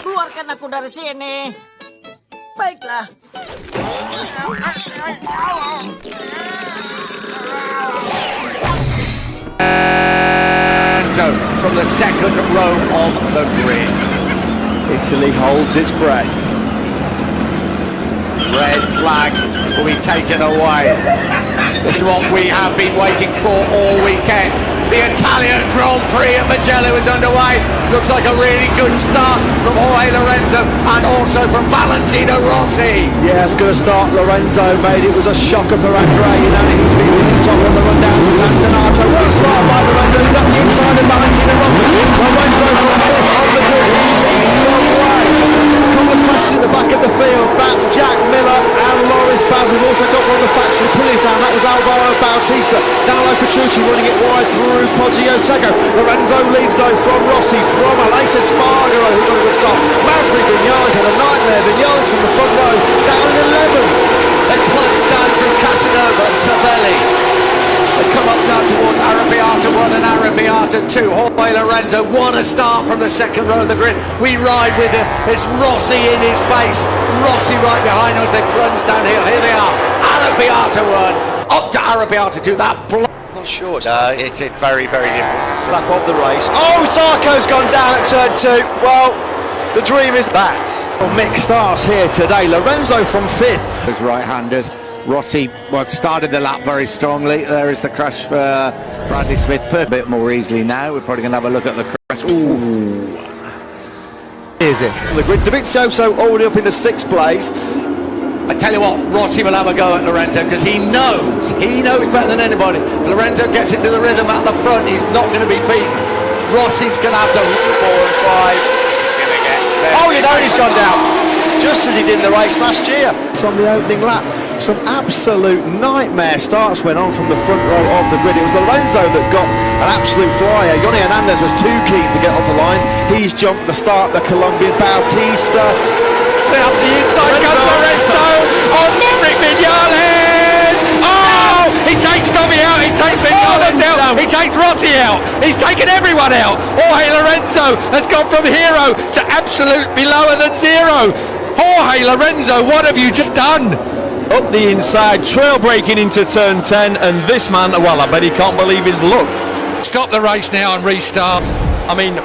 Keluarkan aku dari sini. Baiklah. From the second row of the grid. Italy holds its breath. Red flag will be taken away. This is what we have been waiting for all weekend. The Italian Grand Prix at Mugello is underway. Looks like a really good start from Jorge Lorenzo and also from Valentino Rossi. Yeah, it's going to start. Lorenzo made it was a shocker for Andrea. You know, he's been really top on the run down to San Donato. What a start by Lorenzo. He's up the inside of Valentino Rossi. Lorenzo from fifth on the grid. He leads the way. A couple of crashes at the back of the field. That's Jack Miller and Loris Baz. We've also got one of the factory pulleys down. That was Alvaro Bautista. Danilo Petrucci running it wide through Poggio Secco. Lorenzo leads though from Rossi, from Aleix Espargaro, who got a good start. Manfred Vinales had a nightmare. Vinales from the front row, down in 11th. They plunge down through Casanova and Savelli. They come up now towards Arrabbiata 1 and Arrabbiata 2. Jorge Lorenzo, what a start from the second row of the grid. We ride with him. It's Rossi in his face. Rossi right behind us. They plunge downhill. Here they are. Arrabbiata 1. Up to Arrabbiata 2. That Not sure. it's very, very difficult. Lap of the race. Oh, Sarko's gone down at turn 2. Well, the dream is that. Mixed starts here today. Lorenzo from 5th. Those right-handers. Rossi started the lap very strongly. There is the crash for Bradley Smith. A bit more easily now. We're probably going to have a look at the crash. Ooh. Is it? The grid. Dovizioso already up into 6th place. I tell you what, Rossi will have a go at Lorenzo because he knows better than anybody. If Lorenzo gets into the rhythm at the front, he's not going to be beaten. Rossi's going to have to 4 and 5. Oh, you know he's gone down, just as he did in the race last year. It's on the opening lap. Some absolute nightmare starts went on from the front row of the grid. It was Lorenzo that got an absolute flyer. Yoni Hernandez was too keen to get off the line. He's jumped the start, the Colombian Bautista. Up the inside goes Lorenzo on Maverick Vinales. Oh, he takes Tommy out, he takes Vinales out, he takes Rossi out, he's taken everyone out. Jorge Lorenzo has gone from hero to absolutely lower than zero. Jorge Lorenzo, what have you just done? Up the inside, trail breaking into turn 10, and this man, well, I bet he can't believe his luck. Stop the race now and restart. I mean,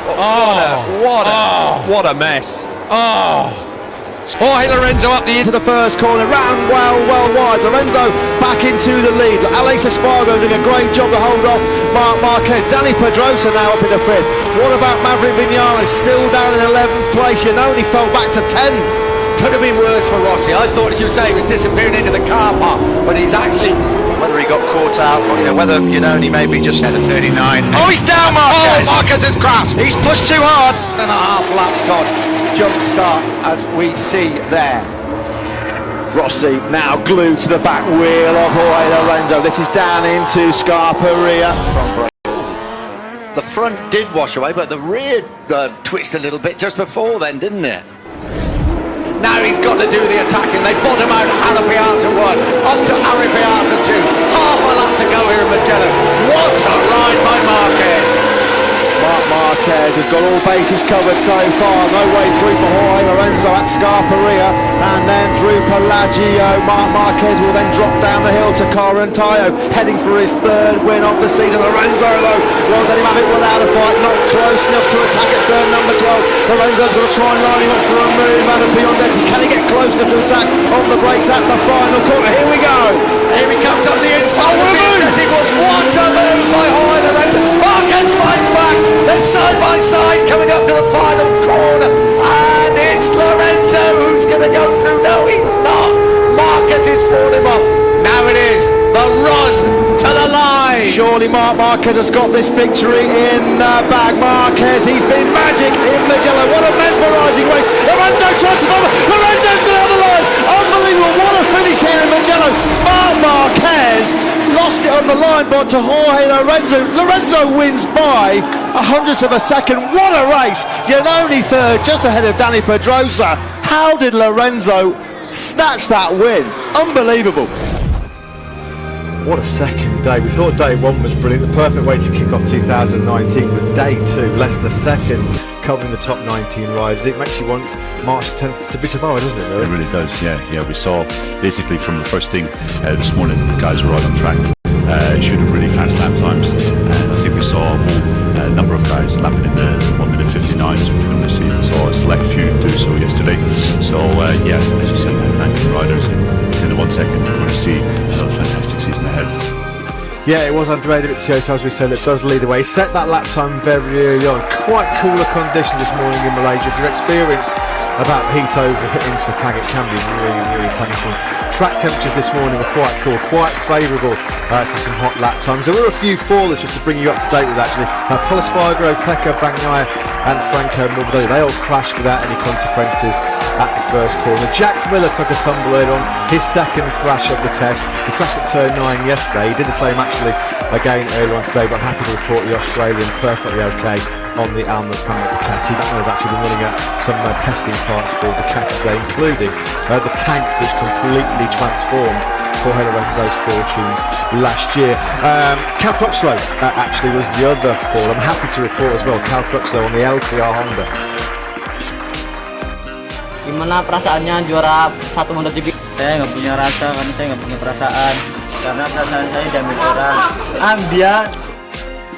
what a mess. Jorge Lorenzo up the into the first corner, round well wide. Lorenzo back into the lead. Aleix Espargaro doing a great job to hold off Marc Marquez. Dani Pedrosa now up in the 5th. What about Maverick Vinales? Still down in 11th place. Yannone fell back to 10th. Could have been worse for Rossi. I thought, as you say, he was disappearing into the car park, but he's actually... Whether he got caught out, whether Yannone maybe just had a 39. Oh, he's down, Marquez! Oh, Marquez has crashed! He's pushed too hard. 1.5 laps gone. Jump start, as we see there. Rossi now glued to the back wheel of Jorge Lorenzo. This is down into Scarperia. The front did wash away, but the rear twitched a little bit just before then, didn't it? Now he's got to do the attacking. They bottom out at Arrabbiata 1, up to Arrabbiata 2. Half a lap to go here in Mugello. What a ride by Marquez. Marc Marquez has got all bases covered so far. No way through for Jorge Lorenzo at Scarperia, and then through Pelagio. Marc Marquez will then drop down the hill to Carantaio, heading for his 3rd win of the season. Lorenzo though won't let him have it without a fight. Not close enough to attack at turn number 12. Lorenzo's going to try and line him up for a move out of beyond exit. Can he get close enough to attack on the brakes at the final corner? Here we go. Here he comes up the inside. What a move by Jorge Lorenzo. Marquez fights back. They're side by side coming up to the final corner, and it's Lorenzo who's going to go through. No, he's not. Marquez has fought him up. Now it is the run to the line. Surely Marc Marquez has got this victory in the bag. Marquez, he's been magic in Mugello. What a mesmerising race. Lorenzo tries to follow. Lorenzo's going to have the line. Unbelievable. What a finish here in Mugello. Marc Marquez lost it on the line, but to Jorge Lorenzo. Lorenzo wins by 100th of a second. What a race. Yannone 3rd, just ahead of Dani Pedrosa. How did Lorenzo snatch that win? Unbelievable. What a second day. We thought day 1 was brilliant, the perfect way to kick off 2019, but day 2, less than a second covering the top 19 riders. It makes you want March 10th to be tomorrow, doesn't it, really? It really does, yeah. We saw basically from the first thing this morning, the guys were right on track, shooting really fast lap times, and I think we saw a whole number of guys lapping in the 1 minute 59s, which we only see. We saw a select few do so yesterday. So yeah, as you said, 19 riders in 1 second. We're going to see another fantastic season ahead. Yeah, it was Andrea Dovizioso, as we said, that does lead the way. He set that lap time very early on. Quite cooler conditions this morning in Malaysia. If you're experienced about heat over in Sepang, it can be really punishing. Track temperatures this morning were quite cool, quite favourable to some hot lap times. There were a few fallers just to bring you up to date with, actually. Paul Espargaro, Pecco Bagnaia and Franco Morbidelli, they all crashed without any consequences at the first corner. Jack Miller took a tumble early on, his second crash of the test. He crashed at turn 9 yesterday. He did the same actually again earlier on today, but I'm happy to report the Australian perfectly okay on the Alma Pamela Ducati. That one has actually been running at some testing parts for Ducati today, including the tank, which completely transformed Jorge Lorenzo's fortunes last year. Cal Crutchlow actually was the other fall. I'm happy to report as well, Cal Crutchlow on the LCR Honda. Gimana perasaannya juara satu MotoGP? Saya nggak punya rasa karena saya nggak punya perasaan. Karena perasaan saya diambil orang. Ambiar.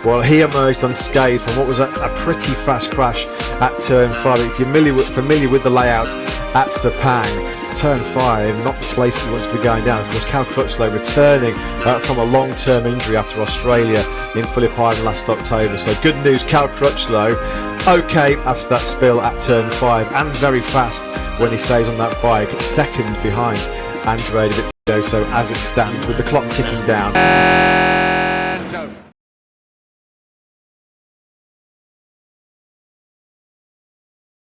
Well, he emerged unscathed from what was a pretty fast crash at turn 5. If you're familiar with the layout at Sepang, turn 5, not the place you want to be going down. Of course, Cal Crutchlow returning from a long-term injury after Australia in Phillip Island last October. So good news, Cal Crutchlow okay after that spill at turn 5, and very fast when he stays on that bike, second behind Andrea Dovizioso as it stands with the clock ticking down.